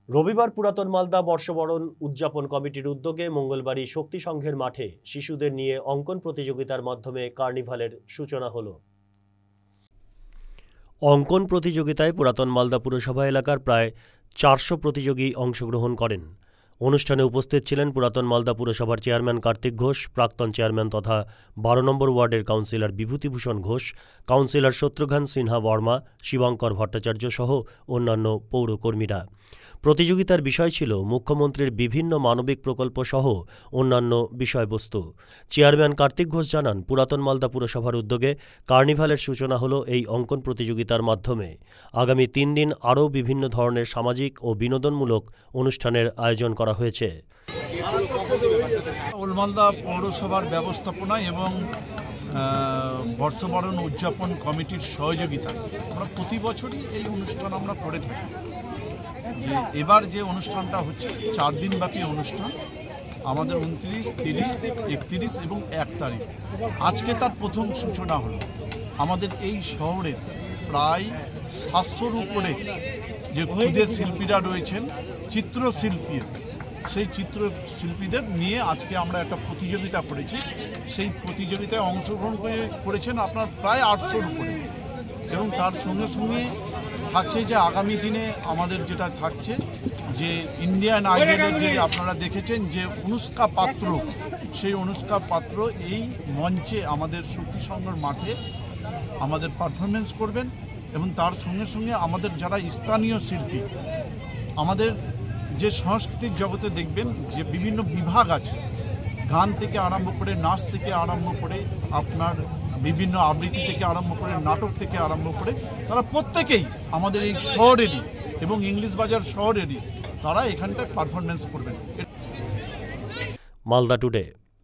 রবিবার পুরাতন মালদা বর্ষবরণ উদযাপন কমিটির উদ্যোগে মঙ্গলবারই শক্তি সংঘের মাঠে শিশুদের নিয়ে অঙ্কন প্রতিযোগিতার মাধ্যমে কার্নিভালের সূচনা হলো। অঙ্কন প্রতিযোগিতায় পুরাতন মালদা পুরসভা এলাকার প্রায় 400 প্রতিযোগী অংশগ্রহণ করেন। অনুষ্ঠানে উপস্থিত ছিলেন পুরাতন মালদা পুরসভার চেয়ারম্যান কার্তিক ঘোষ, প্রাক্তন চেয়ারম্যান তথা 12 নম্বর ওয়ার্ডের কাউন্সিলর বিভূতিভূষণ ঘোষ, কাউন্সিলর শত্রুঘ্ন সিনহা বর্মা, শিবঙ্কর ভট্টাচার্য সহ অন্যান্য পৌরকর্মীরা। প্রতিযোগিতার বিষয় ছিল মুখ্যমন্ত্রীর বিভিন্ন মানবিক প্রকল্প সহ অন্যান্য বিষয়বস্তু। চেয়ারম্যান কার্তিক ঘোষ জানান, পুরাতন মালদা পুরসভার উদ্যোগে কার্নিভালের সূচনা হলো এই অঙ্কন প্রতিযোগিতার মাধ্যমে। আগামী 3 দিন আরও বিভিন্ন ধরনের সামাজিক ও বিনোদনমূলক অনুষ্ঠানের আয়োজন করা হয়েছে। মালদা পৌরসভার ব্যবস্থাপনা এবং বর্ষবরণ উদযাপন কমিটির সহযোগিতায় আমরা প্রতি বছরই এই অনুষ্ঠান আমরা করে থাকি। যে এবার যে অনুষ্ঠানটা হচ্ছে 4 দিনব্যাপী অনুষ্ঠান, আমাদের 29, 30, 31 এবং 1 তারিখ আজকে তার প্রথম সূচনা হলো। আমাদের এই শহরে প্রায় 700-র উপরে যে ক্ষুদে শিল্পীরা রয়েছেন, চিত্রশিল্পী, সেই চিত্রশিল্পীদের নিয়ে আজকে আমরা একটা প্রতিযোগিতা করেছি। সেই প্রতিযোগিতায় অংশগ্রহণ করেছেন আপনার প্রায় 800-র উপরে। এবং তার সঙ্গে সঙ্গে থাকছে যে আগামী দিনে আমাদের যেটা থাকছে যে ইন্ডিয়ান আইডলের যে আপনারা দেখেছেন যে অনুষ্কা পাত্র, সেই অনুষ্কা পাত্র এই মঞ্চে আমাদের শক্তি সংঘের মাঠে আমাদের পারফরমেন্স করবেন। এবং তার সঙ্গে সঙ্গে আমাদের যারা স্থানীয় শিল্পী, আমাদের যে সংস্কৃতির জগতে দেখবেন যে বিভিন্ন বিভাগ আছে, গান থেকে আরম্ভ করে, নাচ থেকে আরম্ভ করে, আপনার বিভিন্ন আবৃত্তি থেকে আরম্ভ করে, নাটক থেকে আরম্ভ করে, তারা প্রত্যেকেই আমাদের এই শহরেরই এবং ইংলিশ বাজার শহরেরই তারা এখানটায় পারফরমেন্স করবেন। মালদা টুডে।